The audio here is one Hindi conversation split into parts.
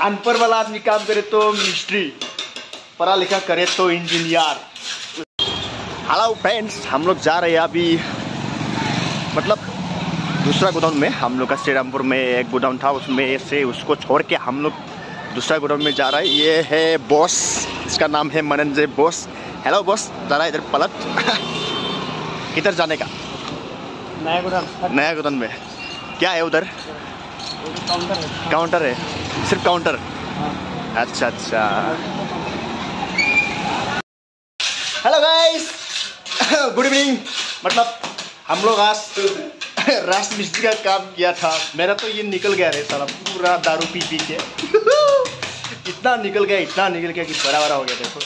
अनपढ़ वाला आदमी काम करे तो मिस्ट्री, पढ़ा लिखा करे तो इंजीनियर। हेलो फ्रेंड्स, हम लोग जा रहे हैं अभी मतलब दूसरा गोडाउन में। हम लोग का श्रीरामपुर में एक गोडाउन था, उसमें से उसको छोड़ के हम लोग दूसरा गोडाउन में जा रहा है। ये है बॉस, इसका नाम है मनंजय बॉस। हेलो बॉस, जा रहा है इधर पलट किधर जाने का? नया गोदाम। नया गोदाम में क्या है उधर? काउंटर है, सिर्फ काउंटर। अच्छा अच्छा। Hello guys, good evening. मतलब हम लोग आज रास मिस्त्री का काम किया था। मेरा तो ये निकल गया रे साला, पूरा दारू पी पी के इतना निकल गया कि बड़ा बड़ा हो गया। देखो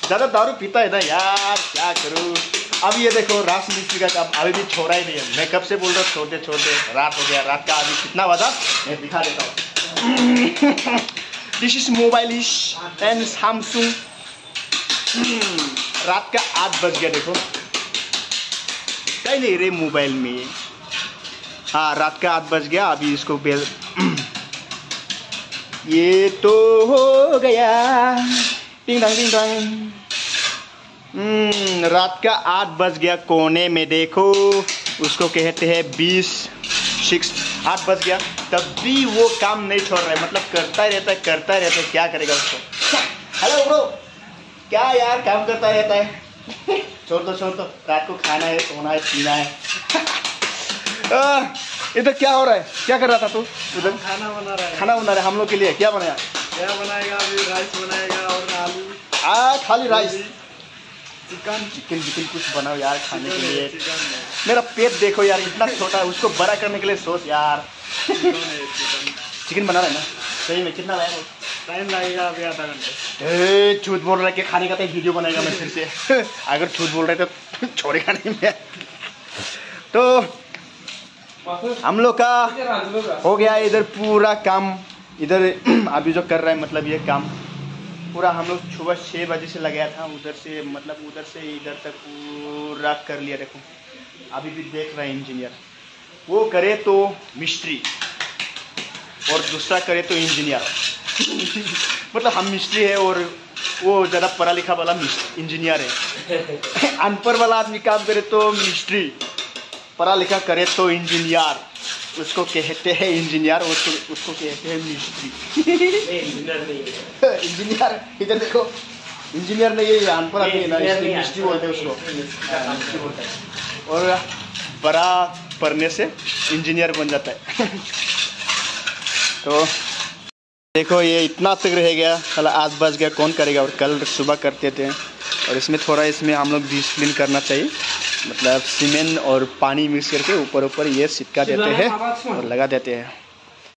ज़्यादा दारू पीता है ना यार, क्या करूँ। अब ये देखो रास मिस्त्री का काम अभी भी छोड़ा ही नहीं है। मैं कब से बोल रहा हूँ छोटे छोटे, रात हो गया। रात का अभी कितना बजा मैं दिखा देता हूँ। This is mobile is and Samsung. रात का 8 बज गया। देखो कहीं नहीं रे मोबाइल में। हाँ, रात का 8 बज गया। अभी इसको ये तो हो गया टिंग टंग टिंग टंग। रात का 8 बज गया। कोने में देखो, उसको कहते हैं 8 बज गया तब भी वो काम नहीं छोड़ रहा है। मतलब करता ही रहता है। क्या करेगा उसको? हेलो ब्रो, क्या यार काम करता रहता है। छोड़ दो। रात को खाना है, सोना है, पीना है। इधर क्या हो रहा है? क्या कर रहा था तू? उधर खाना बना रहा है। खाना बना रहा है हम लोग के लिए। क्या बनाया? क्या बनाएगा? अभी राइस बनाएगा और आलू। खाली राइस? चिकन कुछ बनाओ यार खाने के लिए। मेरा पेट देखो यार, इतना छोटा है। उसको बड़ा करने के लिए सोच यार। चिकन बना रहा है ना? सही में कितना लाएगा? टाइम लगेगा अभी आधा घंटे। झूठ बोल रहा है कि खाने का तो वीडियो बनाएगा मैं फिर से। अगर झूठ बोल रहे तो छोड़ेगा नहीं मैं। तो हम लोग का हो गया इधर पूरा काम। इधर अभी जो कर रहा है मतलब ये काम पूरा हम लोग सुबह 6 बजे से लगाया था। उधर से इधर तक पूरा कर लिया। देखो अभी भी देख रहा है इंजीनियर। वो करे तो मिस्त्री और दूसरा करे तो इंजीनियर। मतलब हम मिस्त्री है और वो ज़्यादा पढ़ा लिखा वाला इंजीनियर है। अनपढ़ वाला आदमी काम करे तो मिस्त्री, पढ़ा लिखा करे तो इंजीनियर। उसको कहते हैं इंजीनियर, उसको कहते हैं मिस्त्री। इंजीनियर इधर देखो, इंजीनियर नहीं है, अनपढ़ आदमी है ना, इसलिए मिस्त्री बोलते हैं उसको। और बड़ा पढ़ने से इंजीनियर बन जाता है। तो देखो ये इतना तक रह गया, साला 8 बज गया। कौन करेगा? और कल सुबह करते थे। और इसमें हम लोग डिसिप्लिन करना चाहिए। मतलब सीमेंट और पानी मिक्स करके ऊपर ये सिक्का देते हैं और लगा देते हैं।